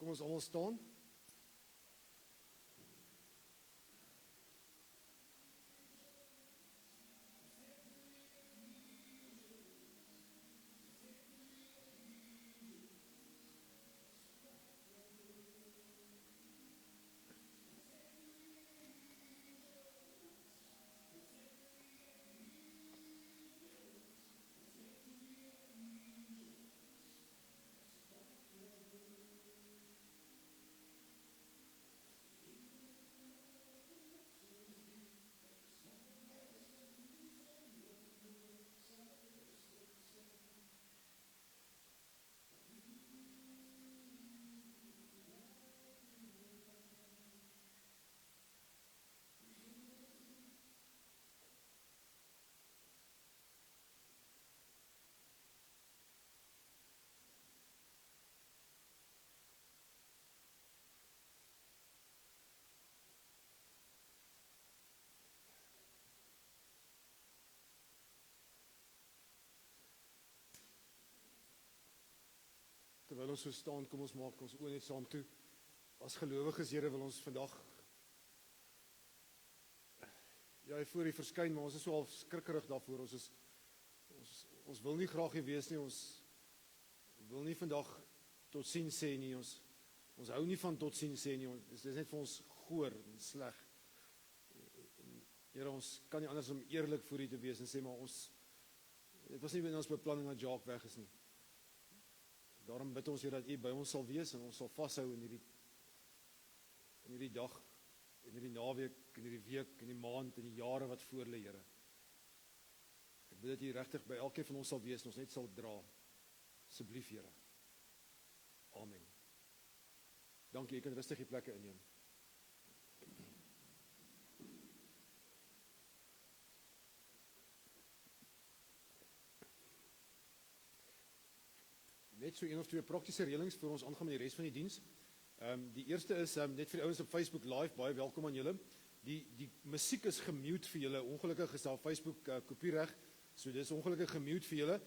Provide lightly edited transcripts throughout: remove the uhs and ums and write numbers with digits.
Kom ons almal staan. Terwyl ons so staan, kom ons maak ons oë net saam toe. As gelowiges, Here, wil ons vandag voor U verskyn, maar ons is so half skrikkerig daarvoor. Ons wil nie graag hier wees nie. Ons wil nie vandag totsiens sê nie. Ons hou nie van totsiens sê nie. Dit is net vir ons goor en sleg. Here, ons kan nie anders om eerlik voor U te wees en sê, maar dit was nie in ons beplanning dat Jacques weg is nie. Daarom bid ons, Here, dat U by ons sal wees en ons sal vashou in hierdie dag, in hierdie naweek, in hierdie week, in die maand, in die jare wat voor lê, Here. Ek bid dat U regtig by elkeen van ons sal wees en ons net sal dra. Asseblief, Here. Amen. Dankie, jy kan rustig die plekke inneem. Net so een of twee praktiese reëlings voor ons aangaan met die res van die diens. Die eerste is net vir die ouens op Facebook Live, baie welkom aan julle. Die musiek is gemute vir julle. Ongelukkig is daar Facebook kopiereg, so dis ongelukkig gemute vir julle.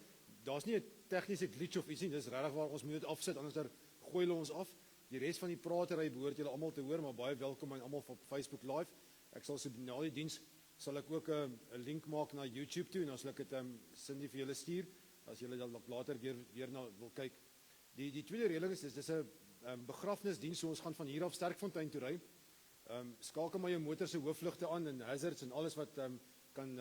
Daar's nie 'n tegniese glitch of iets nie, dis regtig waar ons moet dit afsit, anders dan gooi hulle ons af. Die res van die pratery behoort julle almal te hoor, maar baie welkom aan almal op Facebook Live. Ek sal so na die diens sal ek ook 'n link maak na YouTube toe en dan sal ek dit Cindy vir julle stuur. As julle dan later weer na wil kyk. Die tweede reëling is dis 'n begrafnisdiens, so ons gaan van hier af Sterkfontein toe ry. Skakel maar jou motor se hoofligte aan en hazards en alles wat kan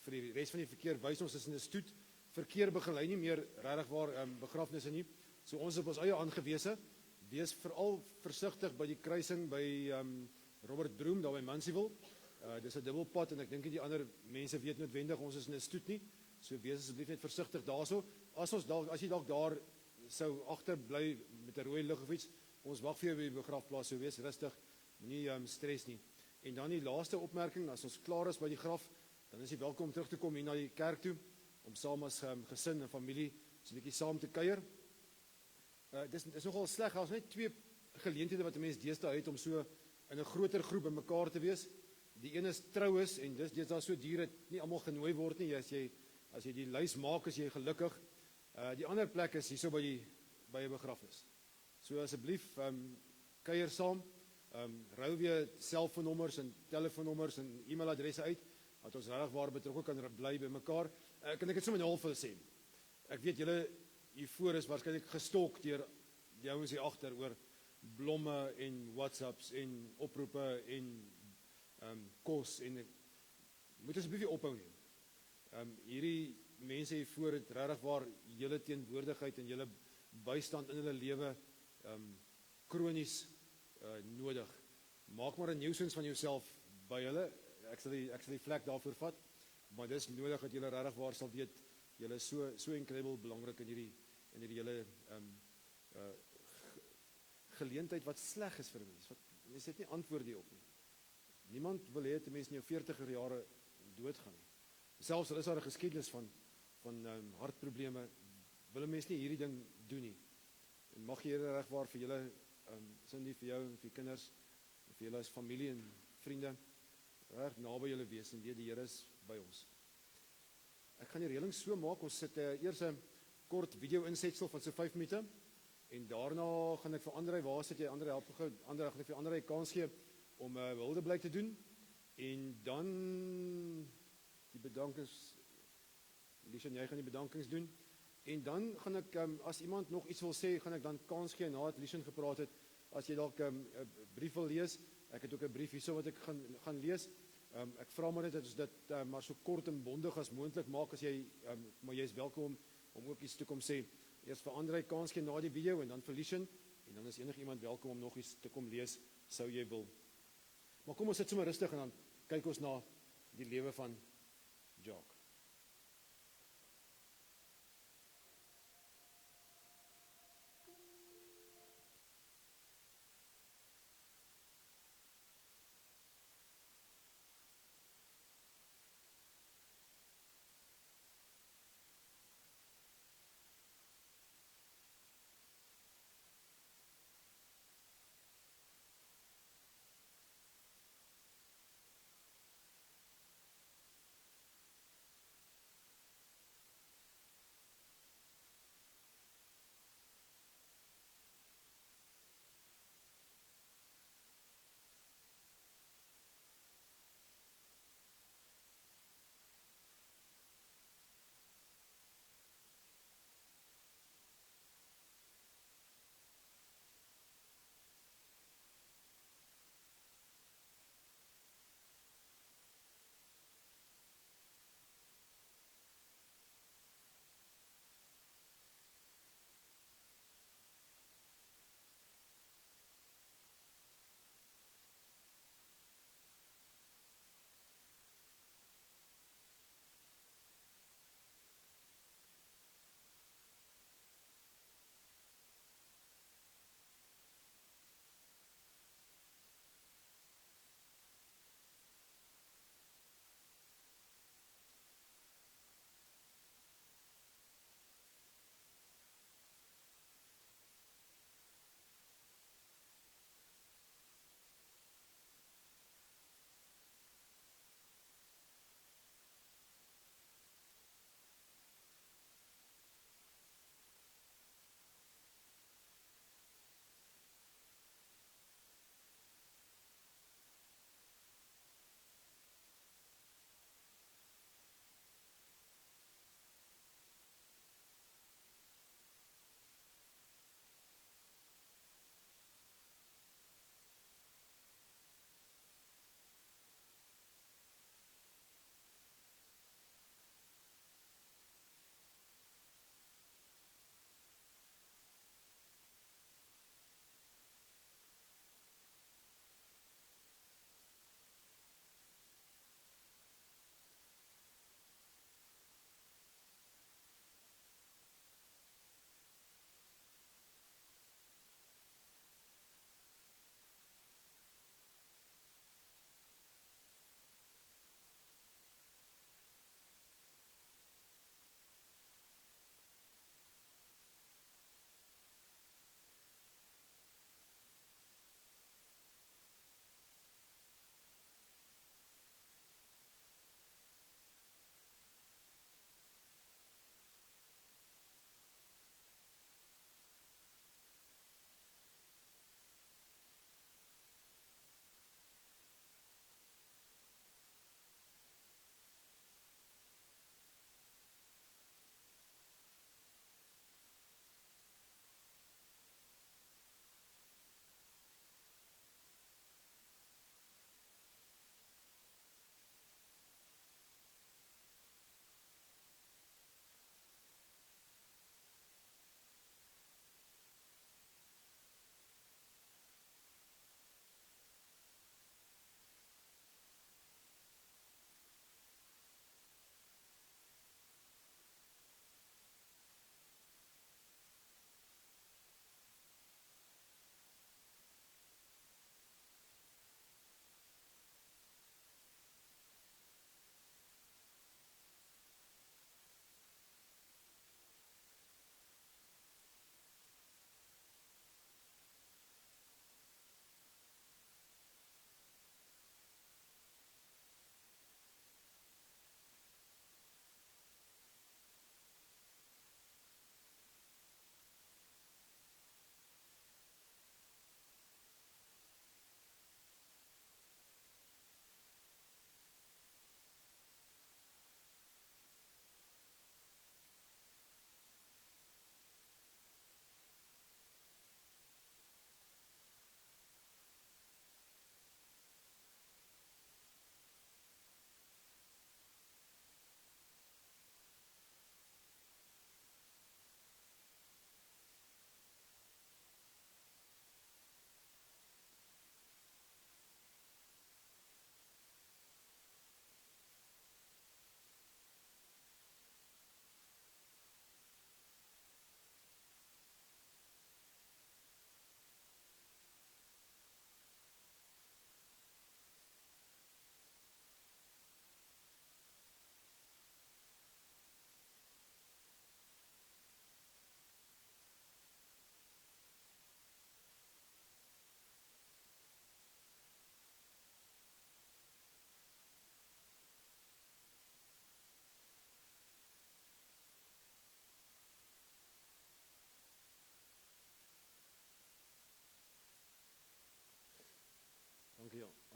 vir die res van die verkeer wys ons is in 'n stoet. Verkeer begelei nie meer regtig waar begrafnisse nie. So ons is op ons eie aangewese. Wees veral versigtig by die kruising by Robert Broom daar by Mansfield. Dis 'n dubbelpad en ek dink die ander mense weet noodwendig ons is in 'n stoet nie. So wees asseblief net versigtig daarso. As jy dalk daar sou agterbly met 'n rooi lig of iets, ons wag vir jou by die begrafplaas, so wees rustig, moenie stres nie. En dan die laaste opmerking, as ons klaar is by die graf, dan is jy welkom om terug te kom hier na die kerk toe, om saam as gesin en familie so 'n bietjie saam te kuier. Dis nogal sleg, daar's net twee geleenthede wat 'n mens deesdae het om so in 'n groter groep bymekaar te wees. Die een is troues en dis daar so duur dat nie almal genooi word nie. As jy die lys maak, is jy gelukkig. Die ander plek is hierso by 'n begrafnis. So asseblief kuier saam, ruil weer selfoonnommers en telefoonnommers en e-mailadresse uit, dat ons regtig waar betrokke kan bly by mekaar. Kan ek dit sommer half sê? Ek weet julle hiervoor is waarskynlik gestalk deur die ouens hier agter oor blomme en WhatsApps en oproepe en kos en moet asseblief nie ophou nie. Hierdie mense hiervoor het regtig waar julle teenwoordigheid en julle bystand in hulle lewe kronies nodig. Maak maar 'n nuisance van jouself by hulle. Ek sal die vlek daarvoor vat, maar dis nodig dat julle regtig waar sal weet julle is so incredible belangrik in hierdie hele geleentheid wat sleg is vir 'n mens. Wat mense het nie antwoord hierop nie. Niemand wil hê 'n mens in jou 40er jare doodgaan nie. Selfs al is daar 'n geskiedenis van hartprobleme, wil 'n mens nie hierdie ding doen nie. En mag jy regwaar vir julle Cindy, vir jou en vir kinders, en vir julle as familie en vriende reg naby julle wees en weet die Here is by ons. Ek gaan die reëling so maak, ons sit eers 'n kort video insetsel van so 5 minute En daarna gaan ek vir André, waar sit jy André, help gou, André, gaan ek vir André 'n kans gee om Wildeblyk te doen. En dan die bedankings, Lishan, jy gaan die bedankings doen. En dan gaan ek, as iemand nog iets wil sê, gaan ek dan kans gee nadat Lishan gepraat het, as jy dalk 'n brief wil lees. Ek het ook 'n brief hierso wat ek gaan lees. Ek vra maar net dat ons dit maar so kort en bondig as moontlik maak as jy, maar jy is welkom om ook iets te kom sê. Eers vir André kans gee na die video en dan vir Lishan, en dan is enigiemand welkom om nog iets te kom lees, sou jy wil. Maar kom ons sit sommer rustig en dan kyk ons na die lewe van Jacques.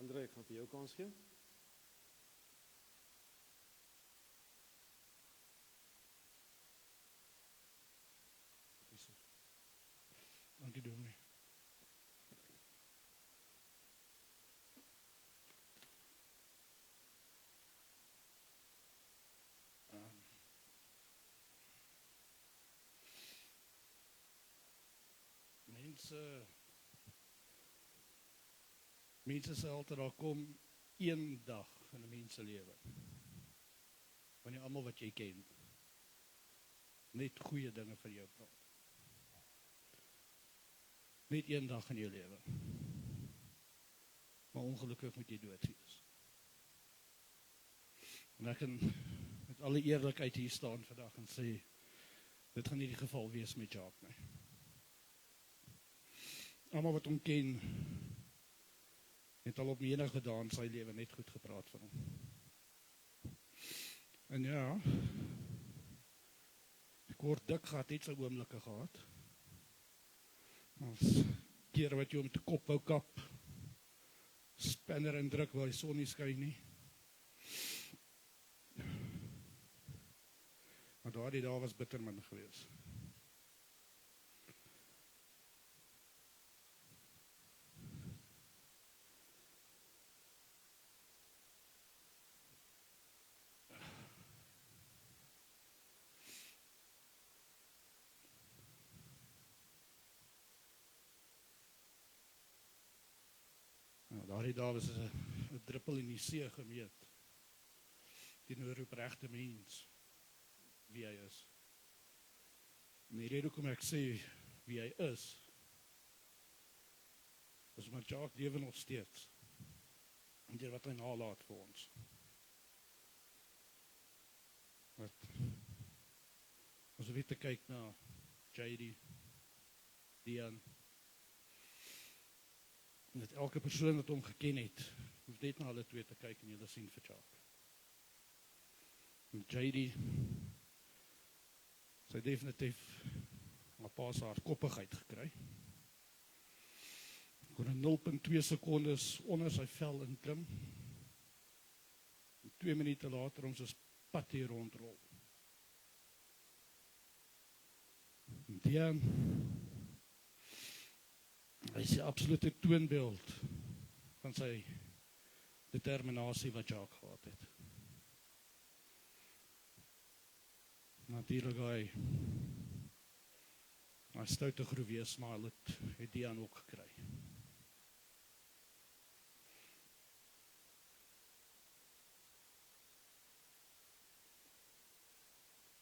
Andre, ek gaan vir jou kans gee. Dankie dominee. Mense sê altyd, daar kom een dag in 'n mens se lewe, wanneer almal wat jy ken, net goeie dinge vir jou praat. Net een dag in jou lewe. Maar ongelukkig moet jy dood wees. En ek kan met alle eerlikheid hier staan vandag en sê, dit gaan nie die geval wees met Jacques nie. Almal wat hom ken, het al op menige dae in sy lewe net goed gepraat van hom. En ja, ek word dik gehad, het sy oomblikke gehad. Ons keer wat jy om te kop wou kap, spanner en druk waar die son nie skyn nie. Maar daardie dae was bitter min gewees. Daardie dae was 'n druppel in die see gemeet, teenoor 'n opregte mens, wie hy is. En die rede hoekom ek sê wie hy is maar Jacques lewe nog steeds, en dit wat hy nalaat vir ons. As we te kyk na JD, Dian, en dat elke persoon wat hom geken het, hoef net na hulle twee te kyk en julle sien vir Jacques. En JD, sy definitief haar pa se hardkoppigheid gekry. Kon in 0,2 sekondes onder sy vel inklim. En 2 minute later ons is pad hier rondrol. En Dian, hy is die absolute toonbeeld van sy determinasie wat Jacques gehad het. Natuurlijk hy stoute groef wees, maar het Dian ook gekry.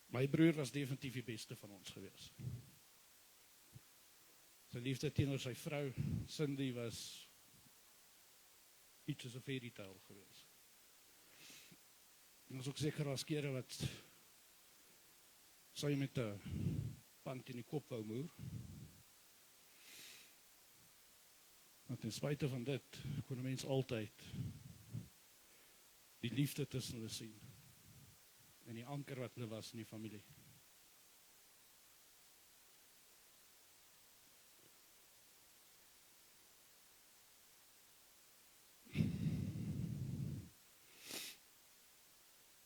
My broer was definitief die beste van ons gewees. Sy liefde teenoor sy vrou, Cindy, was iets as 'n fairy tale gewees. En ons ook seker as kere wat sy met 'n pand in die kop wou moer. Want ten spyte van dit, kon 'n mens altyd die liefde tussen hulle sien. En die anker wat hulle was in die familie.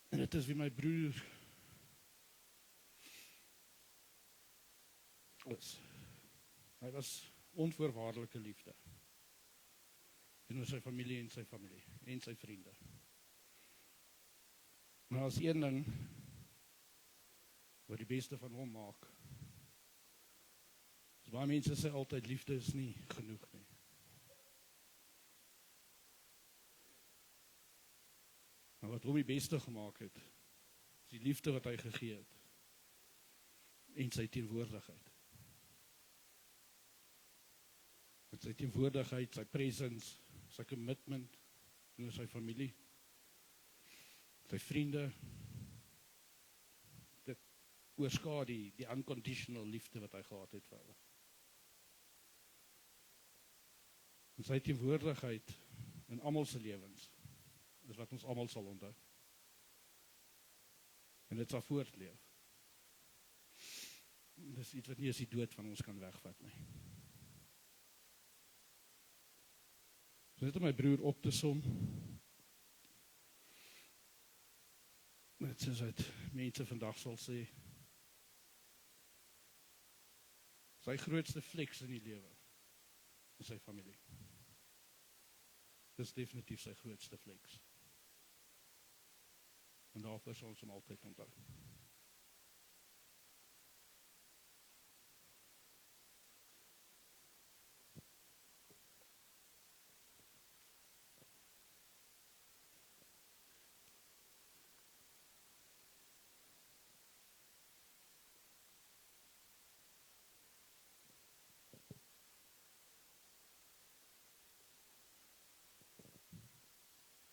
En dit is wie my broer was. Hy was onvoorwaardelike liefde. Teenoor sy familie en sy vriende. Maar as een ding wat die beste van hom maak, is baie mense sê altyd liefde is nie genoeg nie. Maar wat hom die beste gemaak het, is die liefde wat hy gegee het en sy teenwoordigheid. Met sy teenwoordigheid, sy presence, sy commitment teenoor sy familie, sy vriende, dit oorskadu die unconditional liefde wat hy gehad het vir hulle. En sy teenwoordigheid in almal se lewens is wat ons almal sal onthou. En dit sal voortleef. Dis iets wat nie as die dood van ons kan wegvat nie. So net om my broer op te som. Net soos uit mense vandag sal sê. Sy grootste flex in die lewe is sy familie. Dis definitief sy grootste flex. En daarvoor sal ons hom altyd onthou.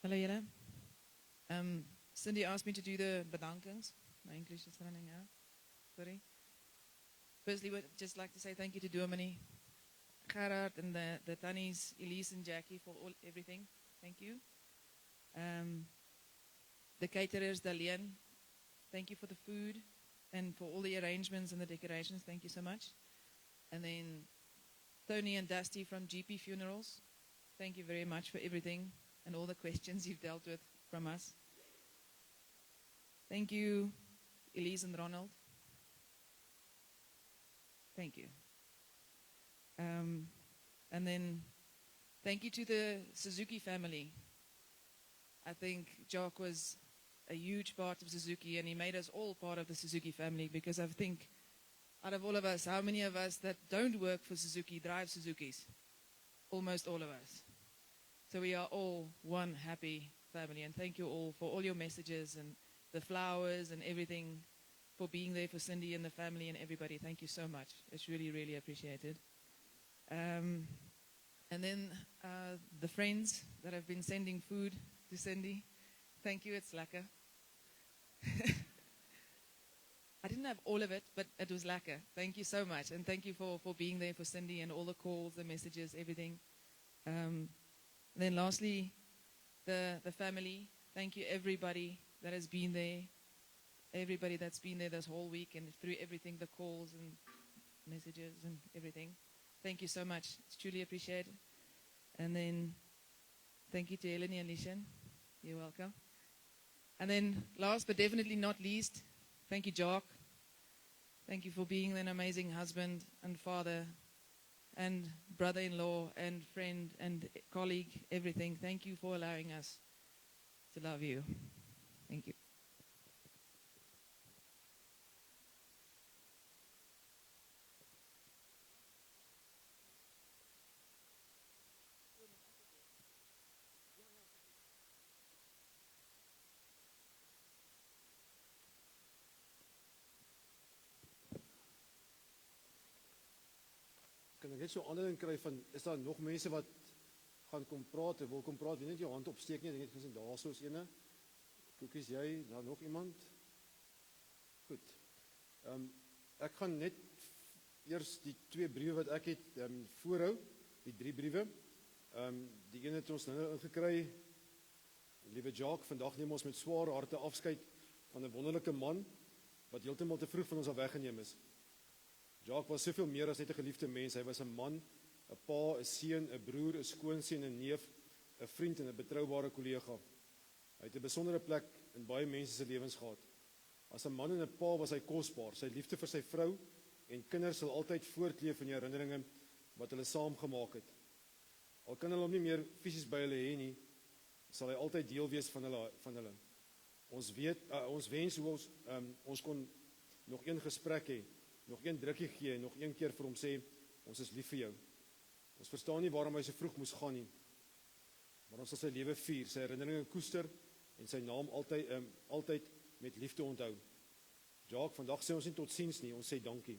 Hallo julle. Cindy asked me to do the bedankings. My English is running out. Sorry. Firstly, would just like to say thank you to Dominee, Gerard, and the Tannies, Elise and Jackie for everything. Thank you. The caterers, Dalian, thank you for the food and for all the arrangements and the decorations. Thank you so much. And then Tony and Dusty from GP Funerals, thank you very much for everything and all the questions you've dealt with from us. Thank you, Elise and Ronald. Thank you. And then thank you to the Suzuki family. I think Jock was a huge part of Suzuki, and he made us all part of the Suzuki family, because I think out of all of us, how many of us that don't work for Suzuki drive Suzukis? Almost all of us. So we are all one happy family, and thank you all for all your messages and the flowers and everything, for being there for Cindy and the family and everybody. Thank you so much. It's really, really appreciated. And then the friends that have been sending food to Cindy, thank you, it's lekker. I didn't have all of it, but it was lekker. Thank you so much, and thank you for being there for Cindy and all the calls, the messages, everything. Then lastly, the family. Thank you everybody that has been there, everybody that's been there this whole week and through everything, the calls and messages and everything. Thank you so much. It's truly appreciated. And then thank you to Eleni and Lishan. You're welcome. And then last but definitely not least, thank you, Jock. Thank you for being an amazing husband and father and brother-in-law and friend and colleague, everything. Thank you for allowing us to love you. Thank you. Kan ek net so 'n ander ding kry van, is daar nog mense wat gaan kom praat, wil kom praat, wie net jou hand opsteek nie, ek het gesien, daar so is ene. Koekies, jy, daar nog iemand? Goed. Ek gaan net eers die 2 briewe wat ek het voorhou, die 3 briewe. Die ene het ons nou ingekry. Liewe Jacques, vandag neem ons met swaar harte afskeid van 'n wonderlike man wat heeltemal te vroeg van ons al weggeneem is. Jacques was soveel meer as net 'n geliefde mens. Hy was 'n man, 'n pa, 'n seun, 'n broer, 'n skoonseun, 'n neef, 'n vriend en 'n betroubare kollega. Hy het 'n besondere plek in baie mense se lewens gehad. As 'n man en 'n pa was hy kosbaar. Sy liefde vir sy vrou en kinders sal altyd voortleef in die herinneringe wat hulle saam gemaak het. Al kan hulle hom nie meer fisies by hulle hê nie, sal hy altyd deel wees van hulle. Ons wens hoe ons kon nog een gesprek hê, nog een drukkie gee en nog een keer vir hom sê, ons is lief vir jou. Ons verstaan nie waarom hy so vroeg moes gaan nie, maar ons sal sy lewe vier, sy herinneringe koester en sy naam altyd met liefde onthou. Jacques, vandag sê ons nie tot siens nie, ons sê dankie.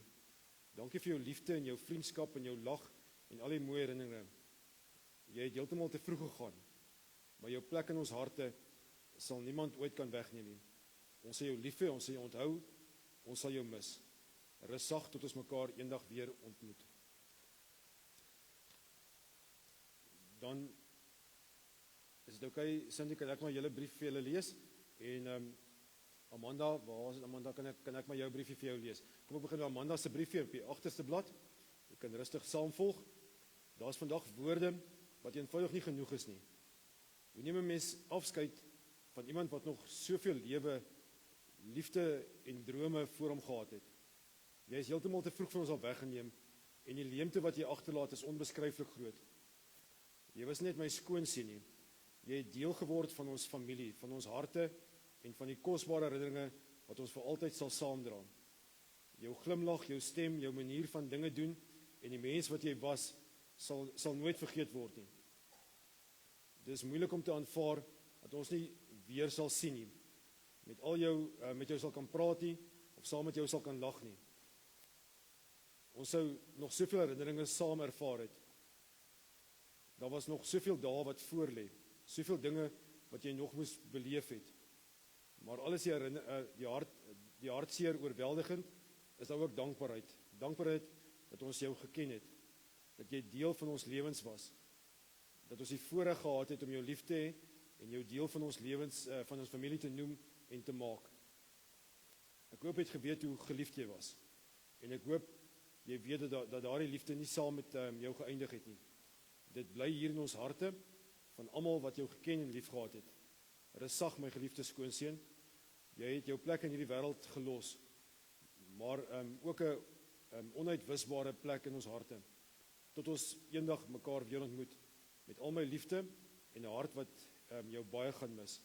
Dankie vir jou liefde en jou vriendskap en jou lag en al die mooi herinneringe. Jy het heeltemal te vroeg gegaan, maar jou plek in ons harte sal niemand ooit kan wegneem nie. Ons sal jou lief hê, ons sal jou onthou, ons sal jou mis. Rus sag tot ons mekaar eendag weer ontmoet. Dan is dit okay, Cindy, kan ek maar julle brief vir julle lees? En Amanda, waar is dit Amanda, kan ek maar jou briefie vir jou lees? Kom ek begin met Amanda se briefie op die agterste blad. Jy kan rustig saamvolg. Daar's vandag woorde wat eenvoudig nie genoeg is nie. Hoe neem 'n mens afskeid van iemand wat nog soveel lewe, liefde en drome voor hom gehad het? Jy is heeltemal te vroeg van ons al weggeneem en die leemte wat jy agterlaat is onbeskryflik groot. Jy was net my skoonseun nie. Jy het deel geword van ons familie, van ons harte en van die kosbare herinneringe wat ons vir altyd sal saamdra. Jou glimlag, jou stem, jou manier van dinge doen en die mens wat jy was, sal nooit vergeet word nie. Dit is moeilik om te aanvaar dat ons nie weer sal sien nie. Met jou sal kan praat nie, of saam met jou sal kan lag nie. Ons sou nog soveel herinneringe saam ervaar het. Daar was nog soveel dae wat voor lê, soveel dinge wat jy nog moes beleef het. Maar alles die hartseer oorweldigend, is daar ook dankbaarheid. Dankbaarheid dat ons jou geken het, dat jy deel van ons lewens was, dat ons die voorreg gehad het om jou lief te hê en jou deel van ons lewens, van ons familie te noem en te maak. Ek hoop jy het geweet hoe geliefd jy was. En ek hoop jy weet dat daardie liefde nie saam met jou geëindig het nie. Dit bly hier in ons harte, van almal wat jou geken en lief gehad het. Rustig, my geliefde skoonseun, jy het jou plek in hierdie wêreld gelos, maar ook 'n onuitwisbare plek in ons harte, tot ons eendag mekaar weer ontmoet, met al my liefde en 'n hart wat jou baie gaan mis,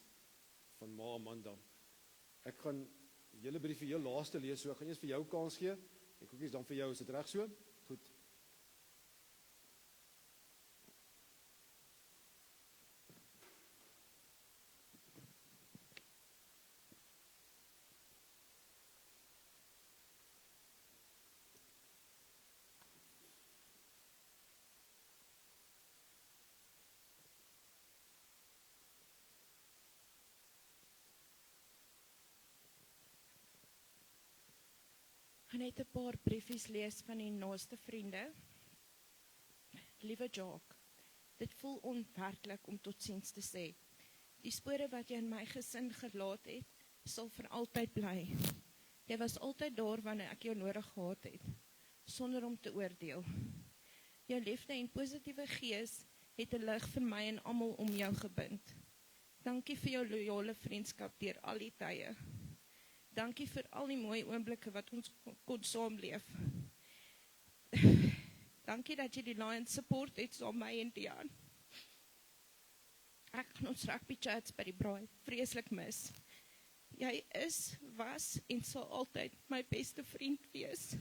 van Ma Amanda. Ek gaan julle brief vir heel laaste lees, so ek gaan eers vir jou kans gee, en koekies dan vir jou, is dit reg so? Goed. Ek gaan net 'n paar briefies lees van die naaste vriende. Liewe Jacques, dit voel onwerklik om totsiens te sê. Die spore wat jy in my gesin gelaat het, sal vir altyd bly. Jy was altyd daar wanneer ek jou nodig gehad het, sonder om te oordeel. Jou liefde en positiewe gees het 'n lig vir my en almal om jou gebind. Dankie vir jou loyale vriendskap deur al die tye. Dankie vir al die mooi oomblikke wat ons kon saamleef. Dankie dat jy die Lions support het saam my en Dian. Ek gaan ons rugby chats by die braai vreeslik mis. Jy is, was en sal altyd my beste vriend wees.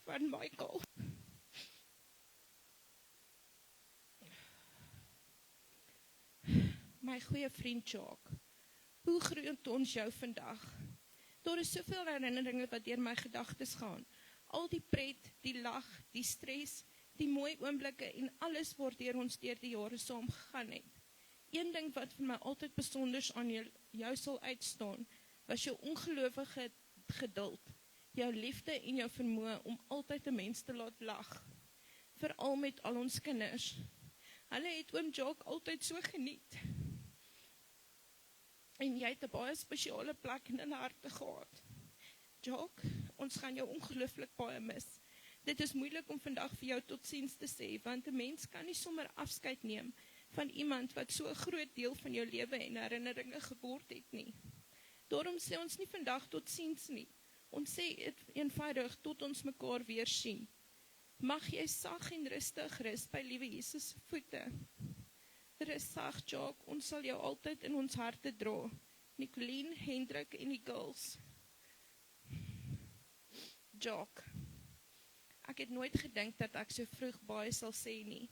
Van Michael. My goeie vriend Jacques, hoe groet ons jou vandag? Daar is soveel herinneringe wat deur my gedagtes gaan. Al die pret, die lag, die stres, die mooi oomblikke en alles waardeur ons deur die jare saam gegaan het. Een ding wat vir my altyd besonders aan jou sal uitstaan, was jou ongelowige geduld, jou liefde en jou vermoë om altyd 'n mens te laat lag. Veral met al ons kinders. Hulle het oom Jacques altyd so geniet. En jy het 'n baie spesiale plek in hulle harte gehad. Jacques, ons gaan jou ongelooflik baie mis. Dit is moeilik om vandag vir jou totsiens te sê, want 'n mens kan nie sommer afskeid neem van iemand wat so 'n groot deel van jou lewe en herinneringe geword het nie. Daarom sê ons nie vandag totsiens nie. Ons sê eenvoudig tot ons mekaar weer sien. Mag jy sag en rustig rus by liewe Jesus se voete. Rus sag, Jacques, ons sal jou altyd in ons harte dra. Nicoline, Hendrik en die girls. Jacques, ek het nooit gedink dat ek so vroeg baie sal sê nie.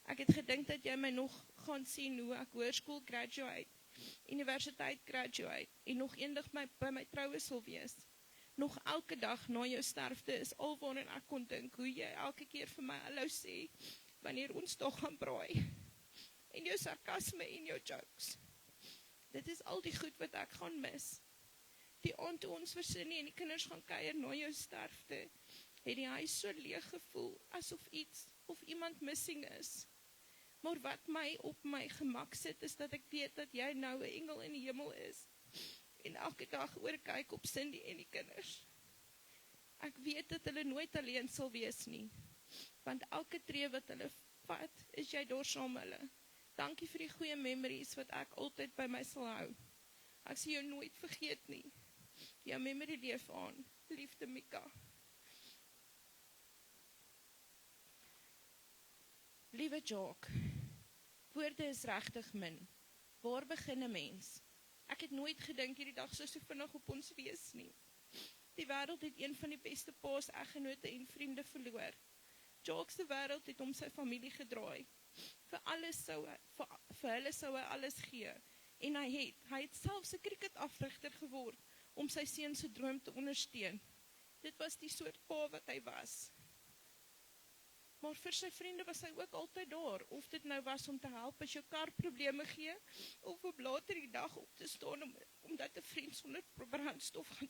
Ek het gedink dat jy my nog gaan sien hoe ek hoërskool graduate, universiteit graduate en nog eendag by my troue sal wees. Nog elke dag na jou sterfte is alwaaraan ek kon dink hoe jy elke keer vir my hallo sê wanneer ons toch gaan braai. En jou sarkasme en jou jokes. Dit is al die goed wat ek gaan mis. Die aand toe ons versinnie en die kinders gaan kuier na jou sterfte, het die huis so leeg gevoel, asof iets of iemand missing is. Maar wat my op my gemak sit, is dat ek weet dat jy nou 'n engel in die hemel is, en elke dag oorkyk op Cindy en die kinders. Ek weet dat hulle nooit alleen sal wees nie, want elke tree wat hulle vat, is jy daar saam met hulle. Dankie vir die goeie memories wat ek altyd by my sal hou. Ek sal jou nooit vergeet nie. Jou memory leef aan. Liefde Mika. Liewe Jock, woorde is regtig min. Waar begin 'n mens? Ek het nooit gedink hierdie dag sou so vinnig op ons wees nie. Die wêreld het een van die beste paas, eggenote en vriende verloor. Jock se wêreld het om sy familie gedraai. Vir hulle sou hy alles gee. En hy het selfs 'n cricketafrigter geword om sy seun se droom te ondersteun. Dit was die soort pa wat hy was. Maar vir sy vriende was hy ook altyd daar, of dit nou was om te help as jou kar probleme gee, of op later die dag op te staan omdat 'n vriend sonder brandstof gaan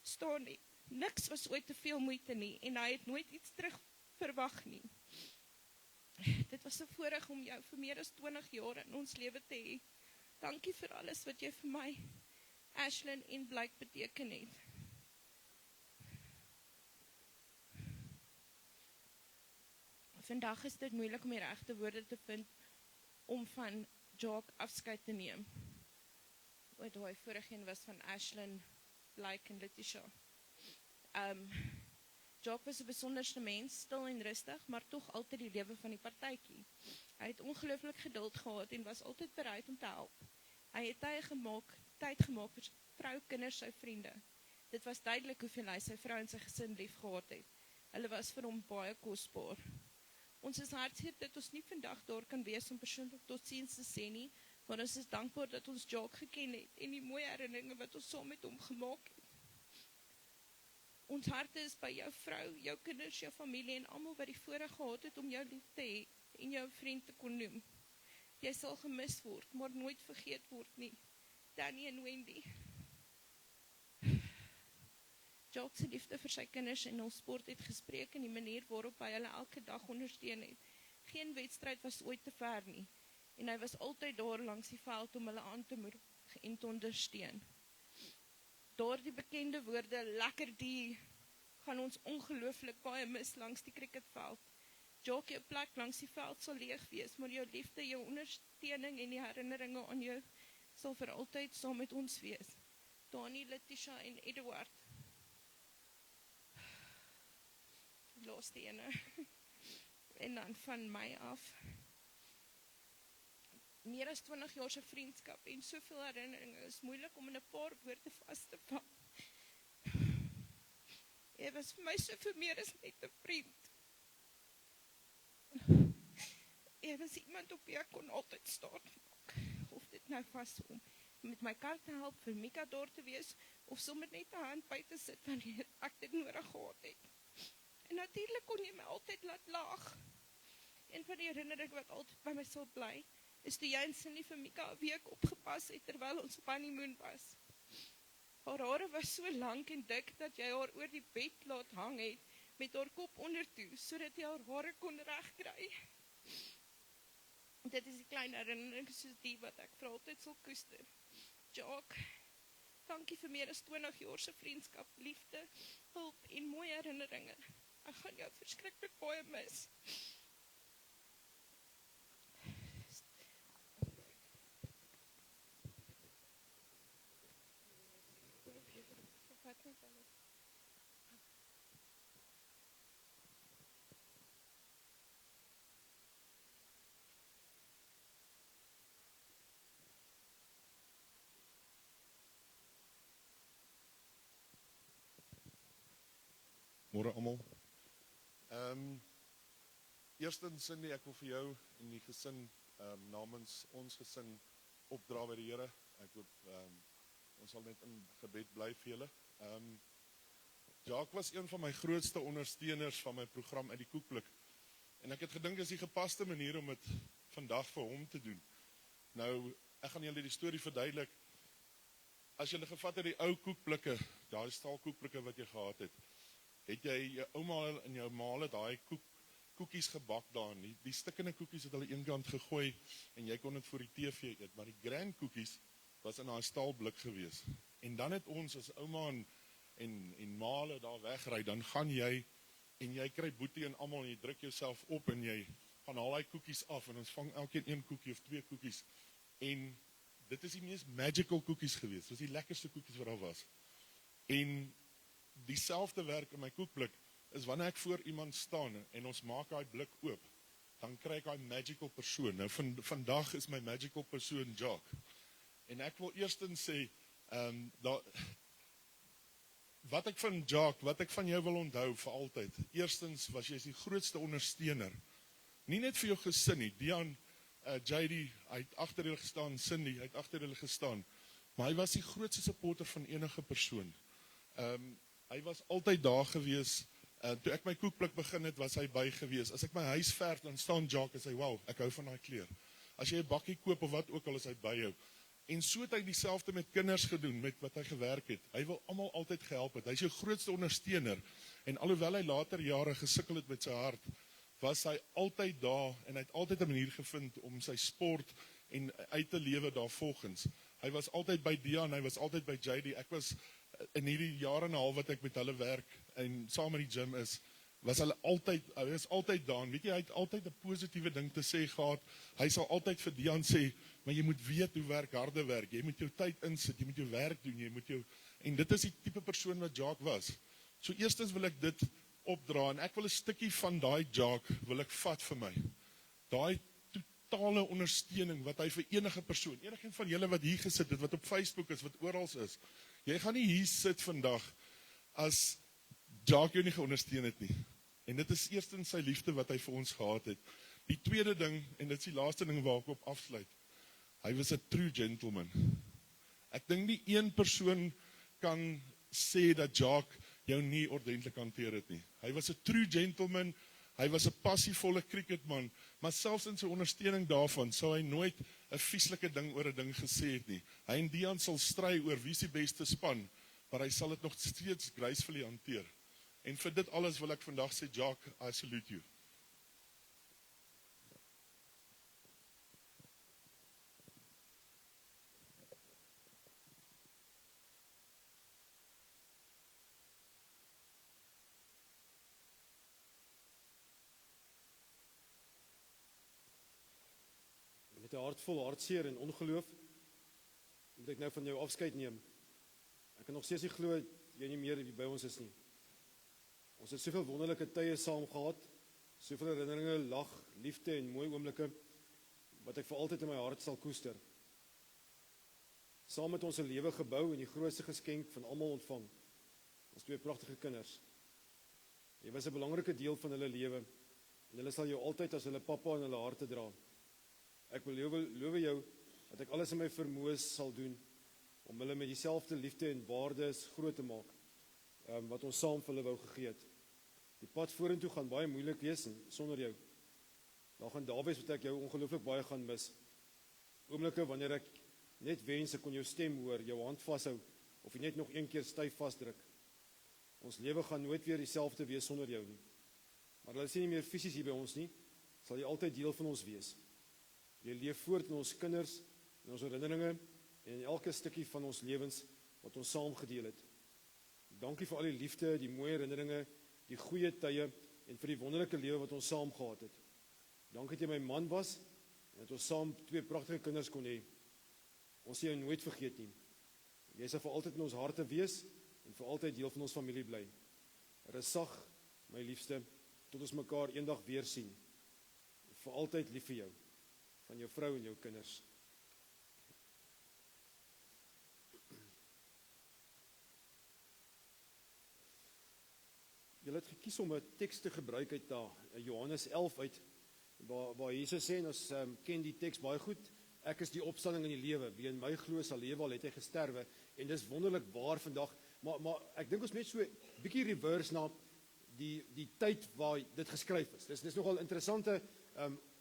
staan het. Niks was ooit te veel moeite nie, en hy het nooit iets terug verwag nie. Dit was 'n voorreg om jou vir meer as 20 jaar in ons lewe te hê. Dankie vir alles wat jy vir my, Ashlyn en Blake beteken het. Vandag is dit moeilik om die regte woorde te vind om van Jock afskeid te neem. Wat daai vorige een was van Ashlyn, Blake en Letitia. Jock was 'n besonderste mens, stil en rustig, maar tog altyd die lewe van die partytjie. Hy het ongelooflik geduld gehad en was altyd bereid om te help. Hy het tyd gemaak vir sy vrou, kinders, sy vriende. Dit was duidelik hoeveel hy sy vrou en sy gesin lief gehad het. Hulle was vir hom baie kosbaar. Ons is hartseer dat ons nie vandag daar kan wees om persoonlik totsiens te sê nie, maar ons is dankbaar dat ons Jock geken het en die mooi herinneringe wat ons saam met hom gemaak het. Ons harte is by jou vrou, jou kinders, jou familie en almal wat die voorreg gehad het om jou lief te hê en jou vriend te kon noem. Jy sal gemis word, maar nooit vergeet word nie. Danny en Wendy. Jock se liefde vir sy kinders en hul sport het gespreek in die manier waarop hy hulle elke dag ondersteun het. Geen wedstryd was ooit te ver nie, en hy was altyd daar langs die veld om hulle aan te moedig en te ondersteun. Daardie bekende woorde, lekker die, gaan ons ongelooflik baie mis langs die cricketveld. Jock, jou plek langs die veld sal leeg wees, maar jou liefde, jou ondersteuning en die herinneringe aan jou sal vir altyd saam met ons wees. Dani, Letitia en Edward. Die laaste ene. En dan van my af. Meer as 20 jaar se vriendskap en soveel herinneringe is moeilik om in 'n paar woorde vas te vat. Jy was vir my soveel meer as net 'n vriend. Jy was iemand op wie ek kon altyd staan. Of dit nou was om met my kar te help, vir Mika daar te wees, of sommer net 'n hand by te sit wanneer ek dit nodig gehad het. En natuurlik kon jy my altyd laat lag. Een van die herinneringe wat altyd by my sal bly, is toe jy en Cindy vir Mika 'n week opgepas het terwyl ons op honeymoon was. Haar hare was so lank en dik dat jy haar oor die bed laat hang het met haar kop ondertoe, sodat jy haar hare kon regkry. Dit is die klein herinnering soos die wat ek vir altyd sal koester. Jock, dankie vir meer as 20 jaar se vriendskap, liefde, hulp en mooi herinneringe. Ek gaan jou verskriklik baie mis. Môre almal. Eerstens Cindy, ek wil vir jou en die gesin namens ons gesin opdra by die Here. Ek hoop ons sal net in gebed bly vir julle. Jock was een van my grootste ondersteuners van my program uit die koekblik. En ek het gedink is die gepaste manier om dit vandag vir hom te doen. Nou, ek gaan julle die storie verduidelik. As julle gevat het die ou koekblikke, daai staalkoekblikke wat jy gehad het jy jou ouma en jou ma het daai koekies gebak daarin. Die stikkende koekies het hulle eenkant gegooi en jy kon dit voor die TV eet, maar die grand koekies was in daai staalblik gewees. En dan het ons as ouma en ma daar wegry, dan gaan jy en jy kry boetie en almal en jy druk jouself op en jy gaan haal hy koekies af, en ons vang elkeen 1 koekie of 2 koekies, en dit is die mees magical koekies gewees, dit was die lekkerste koekies wat daar was, en dieselfde werk in my koekblik, is wanneer ek voor iemand staan, en ons maak hy blik oop, dan kry ek hy magical persoon. Nou vandag is my magical persoon Jacques. En ek wil eerstens sê, wat ek van Jacques, wat ek van jou wil onthou vir altyd. Eerstens was jy die grootste ondersteuner. Nie net vir jou gesin nie. Dian, JD, hy het agter julle gestaan, Cindy, hy het agter julle gestaan. Maar hy was die grootste supporter van enige persoon. Hy was altyd daar gewees. Toe ek my koekblik begin het, was hy by gewees. As ek my huis verf, dan staan Jacques en sê, wow, ek hou van daai kleur. As jy 'n bakkie koop of wat ook al, is hy by jou. En so het hy dieselfde met kinders gedoen, met wat hy gewerk het. Hy wil almal altyd gehelp het. Hy is jou grootste ondersteuner. En alhoewel hy later jare gesukkel het met sy hart, was hy altyd daar, en hy het altyd 'n manier gevind om sy sport en uit te lewe daarvolgens. Hy was altyd by Dian, hy was altyd by JD. Ek was in hierdie jare en 'n half wat ek met hulle werk en saam met die gym is, hy was altyd daar. En weet jy, hy het altyd 'n positiewe ding te sê gehad. Hy sal altyd vir Dian sê, maar jy moet weet hoe werk harde werk. Jy moet jou tyd insit, jy moet jou werk doen, en dit is die tipe persoon wat Jacques was. So eerstens wil ek dit opdra, en ek wil 'n stukkie van daai Jacques wil ek vat vir my. Daai totale ondersteuning wat hy vir enige persoon, enigeen van julle wat hier gesit het, wat op Facebook is, wat oral is, jy gaan nie hier sit vandag as Jacques jou nie geondersteun het nie. En dit is eerstens sy liefde wat hy vir ons gehad het. Die tweede ding, en dit is die laaste ding waar ek op afsluit, hy was 'n true gentleman. Ek dink nie een persoon kan sê dat Jacques jou nie ordentlik hanteer het nie. Hy was 'n true gentleman, hy was 'n passievolle cricketman, maar selfs in sy ondersteuning daarvan sou hy nooit 'n vieslike ding oor 'n ding gesê het nie. Hy en Dian sal stry oor wie is die beste span, maar hy sal dit nog steeds gracefully hanteer. En vir dit alles wil ek vandag sê, Jacques, I salute you. Met 'n hart vol hartseer en ongeloof moet ek nou van jou afskeid neem. Ek kan nog steeds nie glo jy nie meer by ons is nie. Ons het soveel wonderlike tye saam gehad, soveel herinneringe, lag, liefde en mooi oomblikke wat ek vir altyd in my hart sal koester. Saam met ons 'n lewe gebou en die grootste geskenk van almal ontvang. Ons 2 pragtige kinders. Jy was 'n belangrike deel van hulle lewe en hulle sal jou altyd as hulle pappa in hulle harte dra. Ek beloof jou dat ek alles in my vermoë sal doen om hulle met dieselfde liefde en waardes groot te maak wat ons saam vir hulle wou gegee het. Die pad vorentoe gaan baie moeilik wees sonder jou. Daar gaan dae wees wat ek jou ongelooflik baie gaan mis. Oomblikke wanneer ek net wens ek kon jou stem hoor, jou hand vashou of jy net nog een keer styf vasdruk. Ons lewe gaan nooit weer dieselfde wees sonder jou nie. Maar hulle is nie meer fisies hier by ons nie, sal jy altyd deel van ons wees. Jy leef voort in ons kinders, in ons herinneringe en in elke stukkie van ons lewens wat ons saam gedeel het. Dankie vir al die liefde, die mooi herinneringe, die goeie tye en vir die wonderlike lewe wat ons saam gehad het. Dankie dat jy my man was en dat ons saam 2 pragtige kinders kon hê. Ons sal jou nooit vergeet nie. Jy sal vir altyd in ons harte wees en vir altyd deel van ons familie bly. Resag, my liefste, tot ons mekaar eendag weer sien. Vir altyd lief vir jou, van jou vrou en jou kinders. Julle het gekies om 'n teks te gebruik uit Johannes 11 uit, waar Jesus sê, en ons ken die teks baie goed, ek is die opstanding en die lewe, wie in my glo sal lewe al het hy gesterwe, en dis wonderlik waar vandag, maar ek dink ons net so 'n bietjie reverse na die tyd waar dit geskryf is. Dis nogal interessante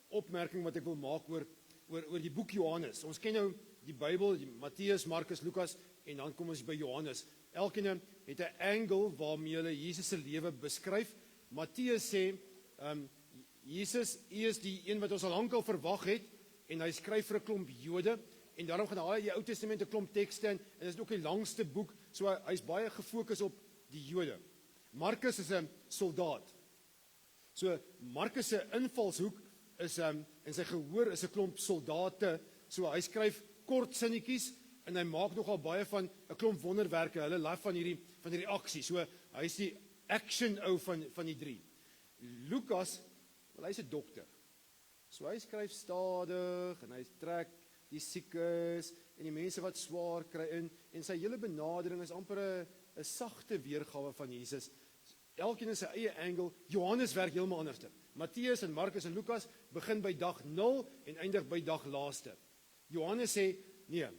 opmerking wat ek wil maak oor die boek Johannes. Ons ken nou die Bybel, Matteus, Markus, Lukas, en dan kom ons by Johannes. Elkeen het 'n angle waarmee hulle Jesus se lewe beskryf. Matteus sê, Jesus, U is die een wat ons al lankal verwag het, en hy skryf vir 'n klomp Jode, en daarom gaan hy die Ou Testament 'n klomp tekste in, en dit is ook die langste boek, so hy's baie gefokus op die Jode. Markus is 'n soldaat. So Markus se invalshoek is en sy gehoor is 'n klomp soldate. So hy skryf kort sinnetjies en hy maak nogal baie van 'n klomp wonderwerke. Hulle lief van hierdie aksie. So hy is die action ou van die drie. Lukas, wel hy's 'n dokter. So hy skryf stadig en hy trek die siekes en die mense wat swaar kry in en sy hele benadering is amper 'n sagte weergawe van Jesus. Elkeen in sy eie angle. Johannes werk heeltemal anders. Matteus en Markus en Lukas begin by dag 0 en eindig by dag laaste. Johannes sê, nee,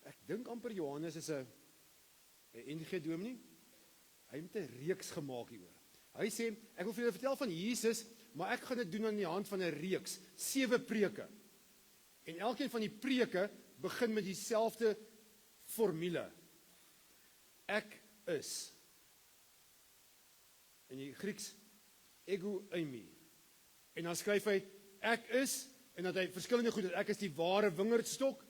ek dink amper Johannes is 'n NG dominee. Hy het 'n reeks gemaak hieroor. Hy sê, ek wil vir julle vertel van Jesus, maar ek gaan dit doen aan die hand van 'n reeks, 7 preke. En elkeen van die preke begin met dieselfde formule. Ek is. In die Grieks, ego eimi. En dan skryf hy, ek is, en dat hy verskillende goed, ek is die ware wingerdstok,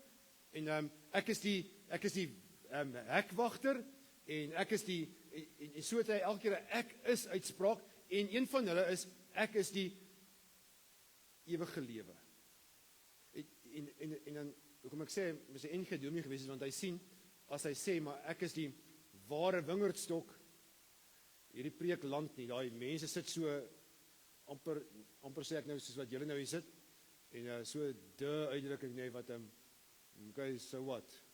en ek is die hekwagter, en ek is die, en so het hy elke keer 'n ek is uitspraak, en een van hulle is, ek is die ewige lewe. En dan, hoekom ek sê, is 'n NG dominee gewees, want hy sien, as hy sê, maar ek is die ware wingerdstok, hierdie preek land nie, daai mense sit so, amper sê ek nou, soos wat julle nou hier sit, en so uitdrukking, nee, wat okay, so what?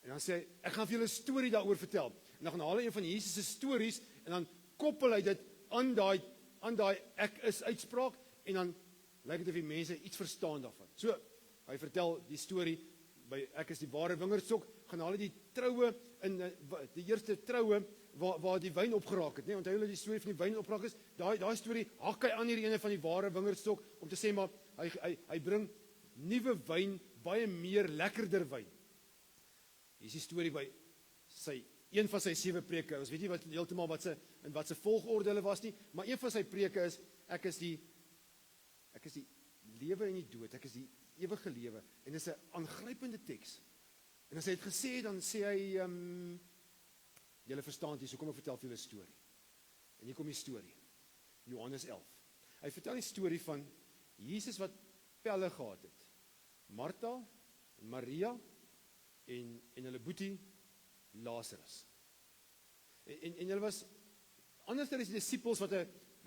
En dan sê hy, ek gaan vir julle 'n storie daaroor vertel, en dan gaan haal hy een van Jesus' stories, en dan koppel hy dit aan daai ek is uitspraak, en dan lyk dit of die mense iets verstaan daarvan. So, hy vertel die storie, by ek is die ware wingerdstok, gaan haal hy die troue, die eerste troue, waar die wyn opgeraak het, nee, onthou julle die storie van die wyn opgeraak is, daai storie hak hy aan hierdie ene van die ware wingerdstok, om te sê maar, hy bring nuwe wyn, baie meer lekkerder wyn. Hier is die storie by een van sy 7 preke, ons weet nie heeltemal wat se volgorde hulle was nie, maar een van sy preke is, ek is die lewe en die dood, ek is die ewige lewe, en dit is 'n aangrypende teks. En as hy het gesê, dan sê hy, julle verstaan dit, so kom ek vertel vir julle 'n storie. En hier kom die storie, Johannes 11. Hy vertel die storie van Jesus wat pelle gehad het. Martha, Maria, en hulle boetie, Lazarus. En hulle was, anders as die disciples, wat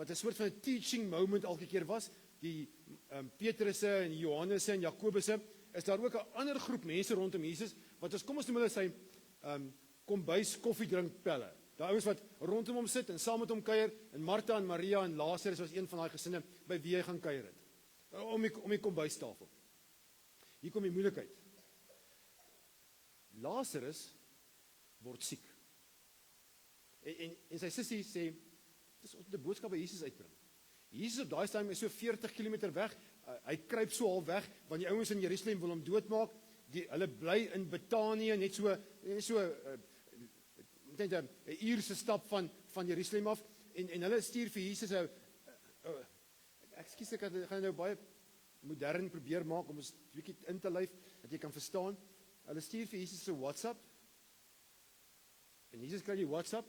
'n soort van 'n teaching moment elke keer was, die Petrusse en Johannes en Jakobusse, is daar ook 'n ander groep mense rondom Jesus, wat kom ons noem hulle sy kombuis koffiedrink pelle. Daai ouens wat rondom hom sit en saam met hom kuier, en Martha en Maria en Lazarus was een van daai gesinne by wie hy gaan kuier het. Om die kombuistafel. Hier kom die moeilikheid. Lazarus word siek. En sy sussie sê, dis ons die boodskap by Jesus uitbring. Jesus op daai stadium is so 40 km weg, hy kruip so half weg, want die ouens in Jerusalem wil hom doodmaak, hulle bly in Betanië, net so 'n uur se stap van Jerusalem af, en hulle stuur vir Jesus, ekskuus, ek gaan nou baie modern probeer maak, om ons 'n bietjie in te lyf, dat jy kan verstaan, hulle stuur vir Jesus 'n WhatsApp, en Jesus kry die WhatsApp,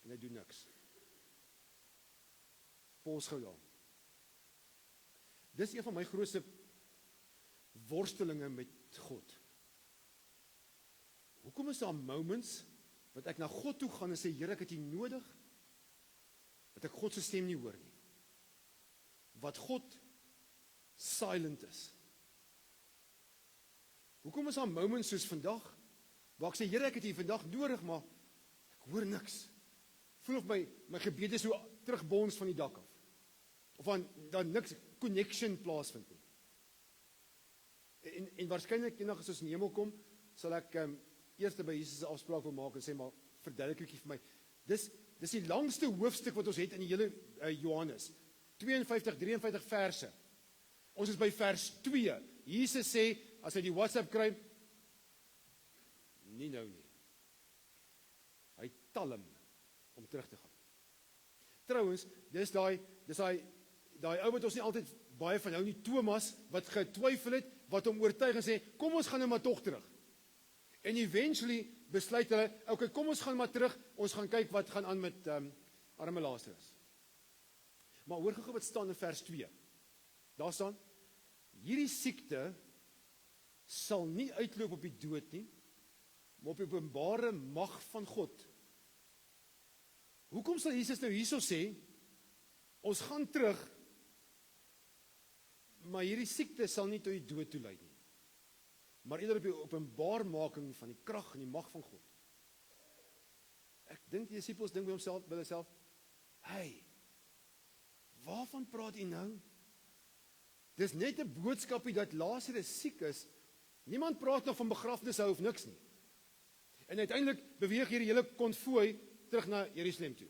en hy doen niks. Pos gou daar. Dis een van my grootste worstelinge met God. Hoekom is daar moments, wat ek na God toe gaan en sê, Here, ek het U nodig, dat ek God se stem nie hoor nie. Wat God silent is. Hoekom is daar moments soos vandag, waar ek sê, Here, ek het U vandag nodig, maar ek hoor niks. Voel of my gebede so terugbons van die dak af. Of dan niks connection plaasvind nie. En waarskynlik eendag as ons in die hemel kom, sal ek eers by Jesus 'n afspraak wil maak en sê, maar verduidelik vir my. Dis die langste hoofstuk wat ons het in die hele Johannes. 52, 53 verse. Ons is by vers 2. Jesus sê, as hy die WhatsApp kry, nie nou nie. Hy talm om terug te gaan. Trouwens, dis daai ou wat ons nie altyd baie van hou nie, Thomas, wat getwyfel het, wat hom oortuig en sê, kom ons gaan nou maar tog terug. En eventually besluit hulle, okay, kom ons gaan maar terug, ons gaan kyk wat gaan aan arme Lazarus. Maar hoor gou wat staan in vers 2. Daar staan, hierdie siekte sal nie uitloop op die dood nie, maar op die openbare mag van God. Hoekom sal Jesus nou hierso sê, ons gaan terug, maar hierdie siekte sal nie tot die dood toe lei nie, maar eerder op die openbaarmaking van die krag en die mag van God. Ek dink die disippels dink by hulle self, hey, waarvan praat u nou? Dis net 'n boodskapie dat Lazarus siek is. Niemand praat nog van begrafnisse of niks nie. En uiteindelik beweeg hierdie hele konvooi terug na Jerusalem toe.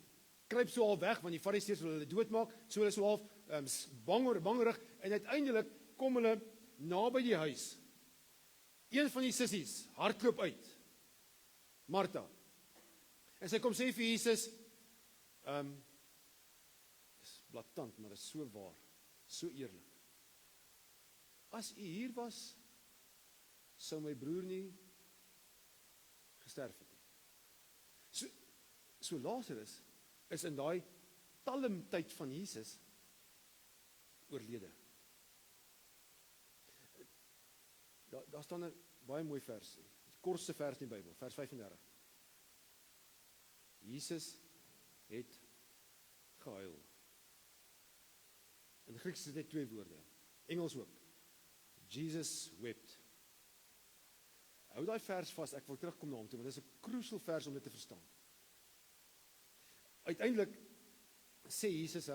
Kruip so al weg, want die Fariseërs wil hulle doodmaak, so hulle so half bangerig, en uiteindelik kom hulle naby die huis. Een van die sissies hardloop uit, Martha. En sy kom sê vir Jesus, dis blaatant, maar dit is so waar, so eerlik. As u hier was, sou my broer nie gesterf het nie. So Lazarus is in daai talmtyd van Jesus oorlede. Daar staan 'n baie mooi vers, die kortste vers in die Bybel, vers 35. Jesus het gehuil. In Grieks is dit net 2 woorde, Engels ook. Jesus wept. Hou daai vers vas, ek wil terugkom na hom toe, want dit is 'n crucial vers om dit te verstaan. Uiteindelik sê Jesus,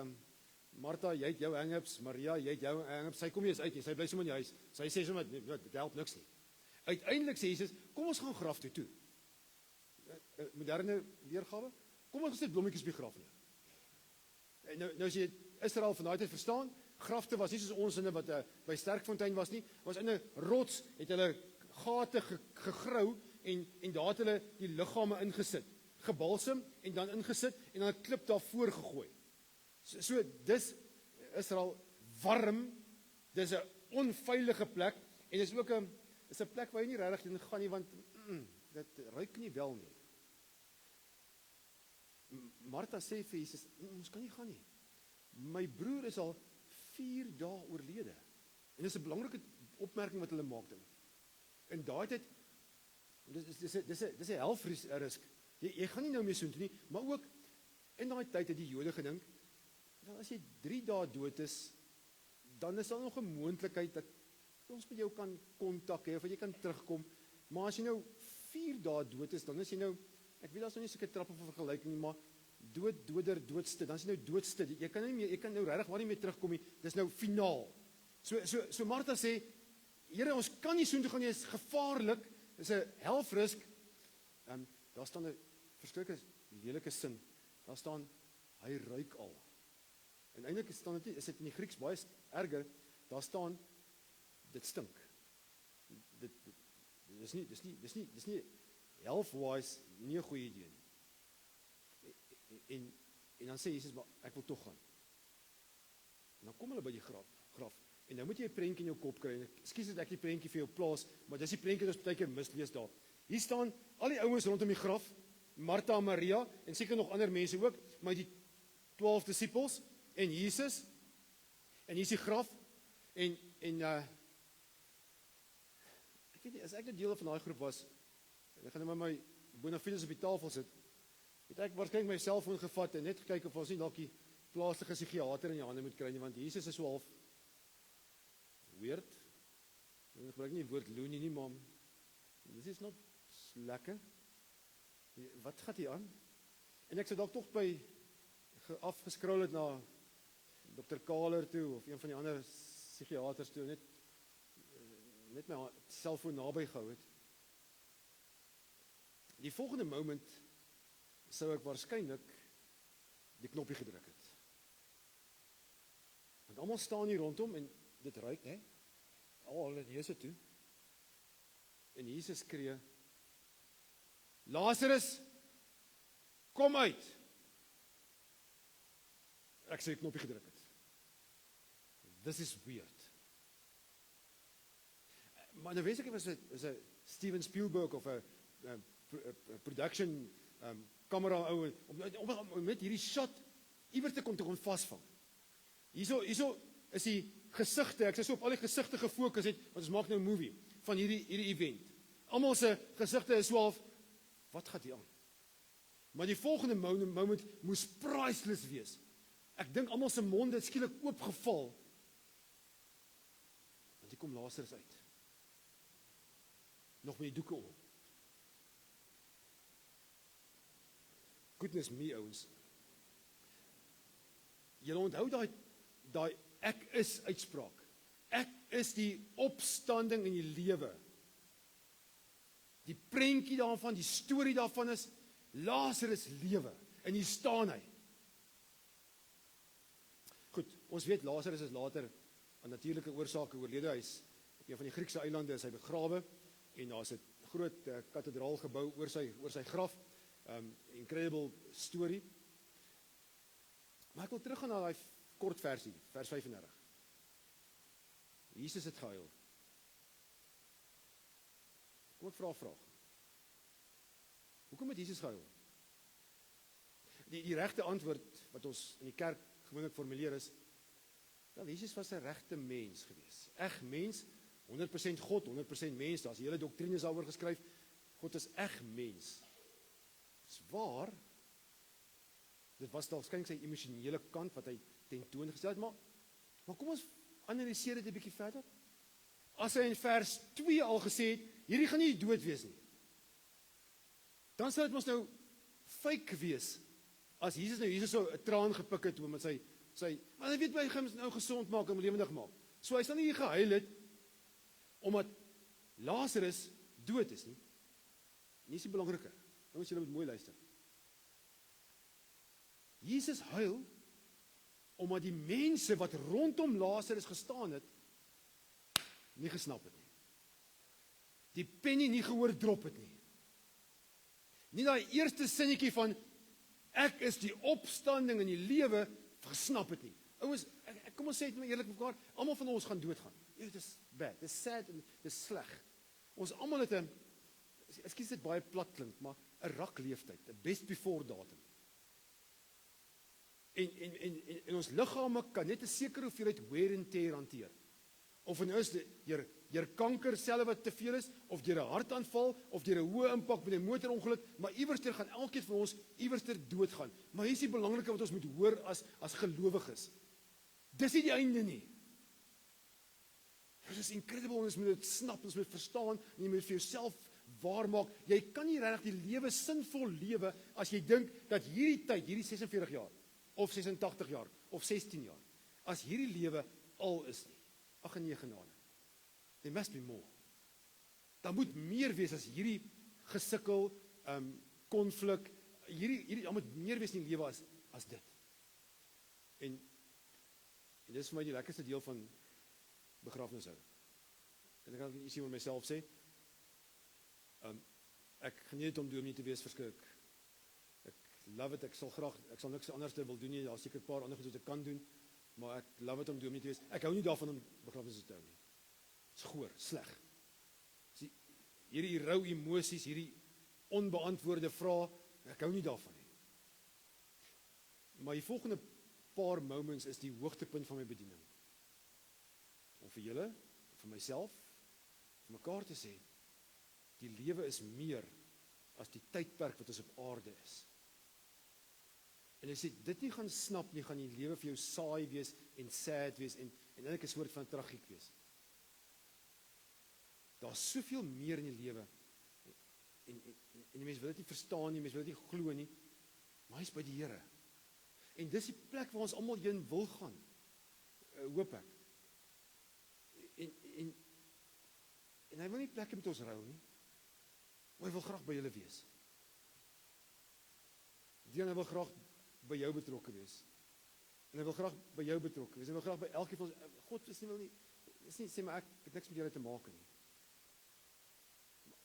Martha, jy het jou hang-ups, Maria, jy het jou hang-ups, sy kom nie eens uit nie, sy bly sommer in die huis, sy sê sommer, dit help niks nie. Uiteindelik sê Jesus, kom ons gaan graf toe. Moderne weergawe, kom ons sit blommetjies by graf nie. Nou as jy Israel van daai tyd verstaan, grafte was nie soos ons in wat by Sterkfontein was nie, was in 'n rots, het hulle gate gegrou, en daar het hulle die liggame ingesit, gebalsem, en dan ingesit, en dan 'n klip daarvoor gegooi. So dis Israel warm, dis 'n onveilige plek, en dis ook 'n plek waar jy nie regtig in gaan nie, want dit ruik nie wel nie. Martha sê vir Jesus, ons kan nie gaan nie. My broer is al 4 dae oorlede. En dis 'n belangrike opmerking wat hulle maak dan. In daai tyd, dis 'n helfrisk. Jy gaan nie nou meer soontoe nie, maar ook in daai tyd het die Jode gedink, wel as jy 3 dae dood is, dan is daar nog 'n moontlikheid dat ons met jou kan kontak hê of dat jy kan terugkom. Maar as jy nou 4 dae dood is, dan is jy nou, ek weet daar's nou nie sulke trappe vir vergelyking nie, maar doodste, dan is jy nou doodste. Jy kan nou regtig maar nie meer terugkom nie. Dis nou finaal. So Martha sê, Here, ons kan nie soontoe gaan nie, is gevaarlik. Dis 'n helfrisk. Daar staan 'n verskriklike lelike sin. Daar staan, hy ruik al. En eintlik is dit in die Grieks baie erger. Daar staan, dit stink. Dis nie health-wise nie 'n goeie idee nie. En dan sê Jesus, maar ek wil tog gaan. En dan kom hulle by die graf. En nou moet jy 'n prentjie in jou kop kry. Ekskuus dat ek die prentjie vir jou plaas, maar dis die prentjie wat ons baie keer mislees daar. Hier staan al die ouens rondom die graf, Martha en Maria, en seker nog ander mense ook, maar die 12 disippels, en Jesus, en hier is die graf, en ek weet nie, as ek nou deel van daai groep was, en ek gaan nou met my bona fides op die tafel sit, het ek waarskynlik my selfoon gevat, en net gekyk of ons nie dalk die plaaslike psigiater in die hande moet kry nie, want Jesus is so half weird, ek gebruik nie die woord loony nie, maar this is not lekker, wat gaat hier aan? En ek sou dalk tog by afgeskrol het na Dr. Kaler toe, of een van die ander psigiaters toe, net my selfoon naby gehou het. Die volgende moment sou ek waarskynlik die knoppie gedruk het. Want almal staan hier rondom, en dit ruik, hè? Al hulle neuse toe. En Jesus skree, Lazarus, kom uit. Ek sê die knoppie gedruk het. This is weird. Maar nou weet ek, is 'n Steven Spielberg of 'n production kamera ou om met hierdie shot iewers te kon vasvang. Hierso is die gesigte, ek sê so op al die gesigte gefokus het, want ons maak nou 'n movie van hierdie event. Almal se gesigte is so half, wat gaan hier aan? Maar die volgende moment moes priceless wees. Ek dink almal se monde het skielik oopgeval. Want hier kom Lazarus uit. Nog met die doeke om. Goodness me, ouens. Julle onthou daai ek is uitspraak. Ek is die opstanding in die lewe. Die prentjie daarvan, die storie daarvan is Lazarus lewe en hier staan hy. Goed, ons weet Lazarus is later aan natuurlike oorsake oorlede. Hy's op een van die Griekse eilande is hy begrawe en daar's 'n groot kathedraal gebou oor sy graf. Incredible storie. Maar ek wil teruggaan na daai kort versie, vers 35. Jesus het gehuil. Kom ek vra 'n vraag. Hoekom het Jesus gehuil? Die regte antwoord wat ons in die kerk gewoonlik formuleer is, wel, Jesus was 'n regte mens gewees. Eg mens, 100% God, 100% mens. Daar's hele doktrines daaroor geskryf. God is eg mens. Dis waar. Dit was dalk skynlik sy emosionele kant wat hy tentoongestel het, maar kom ons analiseer dit 'n bietjie verder. As hy in vers 2 al gesê het, hierdie gaan nie dood wees nie, dan sal dit mos nou fake wees, as Jesus nou hier so 'n traan gepik het, met sy, maar hy weet hy gaan nou gesond maak en lewendig maak. So hy sal nie hier gehuil het, omdat Lazarus dood is nie. Nie is die belangrike. Nou moet julle mooi luister. Jesus huil, omdat die mense wat rondom Lazarus gestaan het, nie gesnap het nie. Die penny nie gehoor drop het nie. Nie daai eerste sinnetjie van, ek is die opstanding in die lewe, gesnap het nie. Ouens, kom ons sê dit maar eerlik mekaar, almal van ons gaan doodgaan. Ja, dit is bad, dit is sad, dit is sleg. Ons almal het 'n, ekskuus dit baie plat klink, maar 'n rakleeftyd, 'n best before datum. En ons liggame kan net 'n sekere hoeveelheid wear and tear hanteer. Of dit is deur kanker self wat te veel is, of deur 'n hartaanval, of deur 'n hoë impak met 'n motorongeluk, maar iewerster gaan elkeen van ons iewerster doodgaan. Maar hier is die belangrike wat ons moet hoor as gelowiges. Dis nie die einde nie. Dit is incredible, ons moet dit snap, ons moet verstaan, en jy moet vir jouself waarmaak. Jy kan nie regtig die lewe sinvol lewe as jy dink dat hierdie tyd, hierdie 46 jaar, of 86 jaar, of 16 jaar, as hierdie lewe al is nie. Ag nee, genade. There must be more. Daar moet meer wees as hierdie gesukkel, konflik, daar moet meer wees in die lewe as dit. En dit is vir my die lekkerste deel van begrafnishou. En ek kan iets oor myself sê. Ek geniet dit om dominee te wees, verskrik. Ek love it, ek sal niks anders wil doen nie, daar is seker 'n paar ander goed wat ek kan doen, maar ek love it om dominee te wees. Ek hou nie daarvan om begrafnisse te hou nie. Dit is goor, sleg. Hierdie rou emosies, hierdie onbeantwoorde vrae, ek hou nie daarvan nie. Maar die volgende paar moments is die hoogtepunt van my bediening. Om vir julle, vir myself, vir mekaar te sê, die lewe is meer as die tydperk wat ons op aarde is. En as jy dit nie gaan snap nie, gaan die lewe vir jou saai wees en sad wees en eintlik 'n soort van tragiek wees. Daar's soveel meer in die lewe. En die mense wil dit nie verstaan nie, mense wil dit nie glo nie, maar hy's by die Here. En dis die plek waar ons almal heen wil gaan, hoop ek. En hy wil nie plekke met ons rou nie, maar hy wil graag by julle wees. Hy wil graag by jou betrokke wees. En hy wil graag by jou betrokke wees. Hy wil graag by elkeen van ons, God is nie, is nie sê maar ek het niks met julle te maak nie.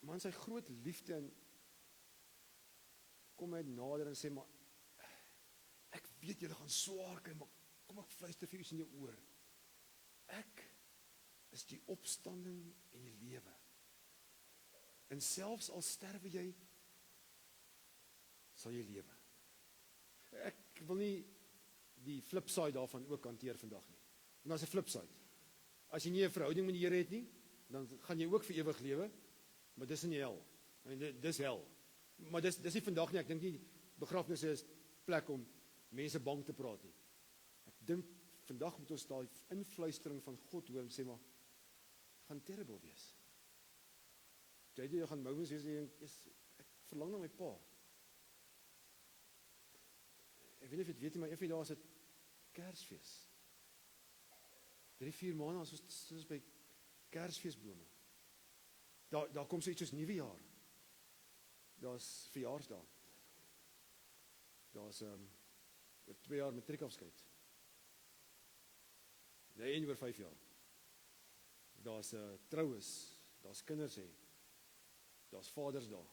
Maar in sy groot liefde en kom hy nader en sê, maar ek weet julle gaan swaar kry, maar kom ek fluister vir u in jou oor. Ek is die opstanding en die lewe. En selfs al sterwe jy, sal jy lewe. Ek wil nie die flipside daarvan ook hanteer vandag nie. En daar's 'n flipside. As jy nie 'n verhouding met die Here het nie, dan gaan jy ook vir ewig lewe, maar dis in die hel. En dis hel. Maar dis nie vandag nie. Ek dink nie begrafnisse is plek om mense bang te praat nie. Ek dink vandag moet ons daai influistering van God hoor en sê maar gaan terrible wees. Jy gaan moments wees en ek verlang na my pa. Ek weet nie of jy weet nie, maar een van die dae is dit Kersfees. 3-4 maande soos by Kersfeesbome. Daar kom so iets soos Nuwejaar. Daar's verjaarsdae. Daar's oor 2 jaar matriekafskeid. Nee, en oor 5 jaar. Daar's troues, daar's kinders hê. Daar's Vadersdae.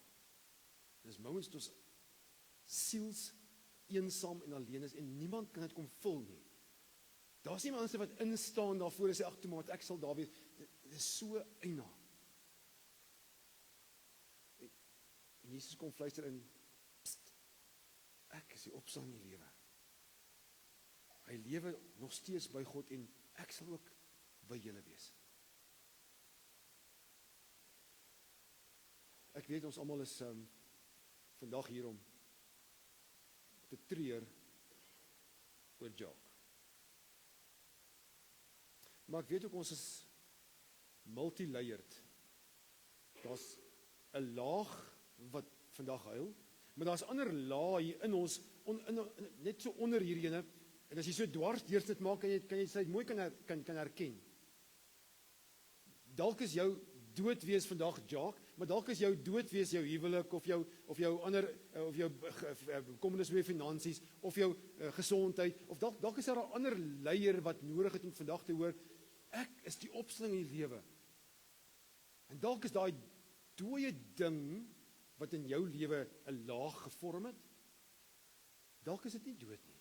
Dis moments toe ons siels eensaam en alleen is en niemand kan dit kom vul nie. Daar's nie mense wat instaan daarvoor en sê ag toe maar ek sal daar wees. Dit is so eina. En Jesus kom fluister in, pst, ek is die opstanding en die lewe. Hy lewe nog steeds by God en ek sal ook by julle wees. Ek weet ons almal is vandag hier om te treur oor Jacques. Maar ek weet ook ons is multi-layered. Daar's 'n laag wat vandag huil, maar daar's ander lae hier in ons, net so onder hierdie ene, en as jy so dwars deur dit maak, kan jy sy mooi kan herken. Dalk is jou doodwees vandag Jacques, maar dalk is jou doodwees jou huwelik, of jou ander, of jou bekommernis met finansies, of jou gesondheid, of dalk is daar 'n ander leier wat nodig het om vandag te hoor, ek is die opstanding in die lewe. En dalk is daai dooie ding wat in jou lewe 'n laag gevorm het, dalk is dit nie dood nie.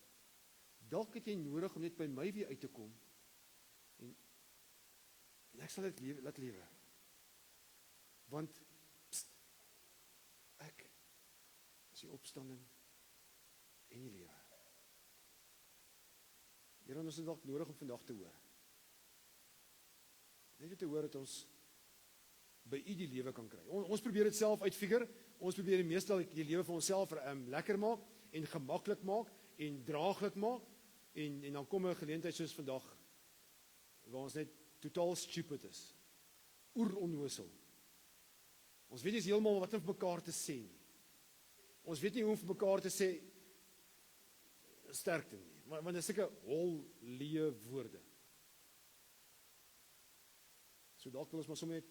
Dalk het jy nodig om net by my weer uit te kom, en ek sal dit laat lewe. Want, pst, ek is die opstanding en die lewe. Here, ons het dalk nodig om vandag te hoor. Net te hoor dat ons by U die lewe kan kry. Ons probeer dit self uitfigure. Ons probeer die meestal die lewe vir onsself lekker maak en gemaklik maak en draaglik maak en dan kom 'n geleentheid soos vandag waar ons net totaal stupid is. Onnosel. Ons weet nie heeltemal wat om vir mekaar te sê nie. Ons weet nie hoe om vir mekaar te sê sterkte nie. Want dit is sulke hol leë woorde. So dalk wil ons maar sommer net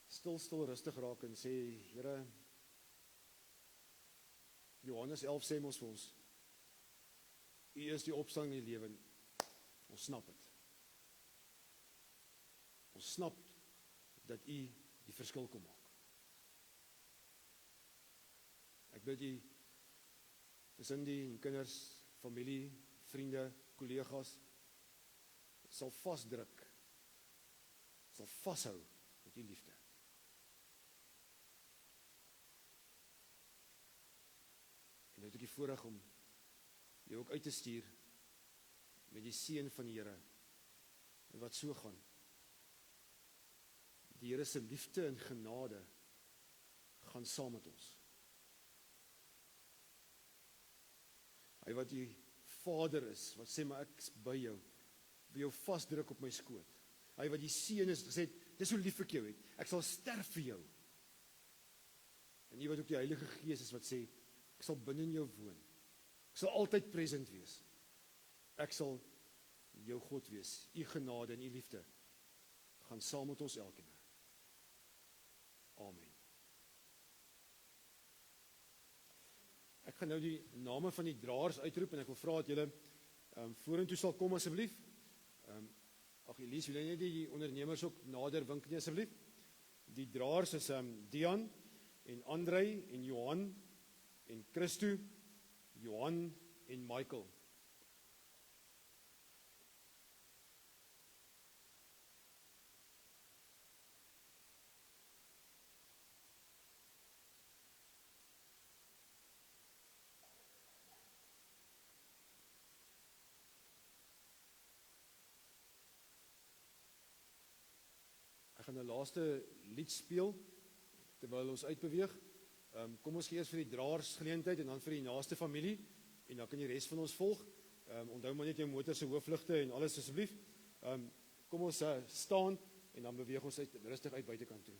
stil rustig raak en sê, Here, Johannes 11 sê ons vir ons, U is die opstanding in die lewe. Ons snap dit. Ons snap dat U die verskil kom maak. Ek bid U vir Cindy en kinders, familie, vriende, kollegas, sal vasdruk, sal vashou met U liefde. En nou het ek die voorreg om jou ook uit te stuur met die seën van die Here, en wat so gaan. Die Here se liefde en genade gaan saam met ons. Hy wat die Vader is, wat sê maar ek is by jou, wil jou vasdruk op my skoot. Hy wat die Seun is, gesê het, dis hoe lief ek jou het, ek sal sterf vir jou. En U wat ook die Heilige Gees is, wat sê, ek sal binne in jou woon, ek sal altyd present wees, ek sal jou God wees, U genade en U liefde, gaan saam met ons elkeen. Amen. Ek gaan nou die name van die draers uitroep, en ek wil vra dat julle vorentoe sal kom asseblief. Elise, wil jy net die ondernemers ook nader wink nie asseblief? Die draers is Dian, en Andrei, en Johan, en Christo, Johan, en Michael. Ek gaan 'n laaste lied speel terwyl ons uitbeweeg. Kom ons gee eers vir die draers geleentheid en dan vir die naaste familie en dan kan die res van ons volg. Onthou maar net jou motor se hoofligte en alles asseblief. Kom ons staan en dan beweeg ons rustig uit buitekant toe.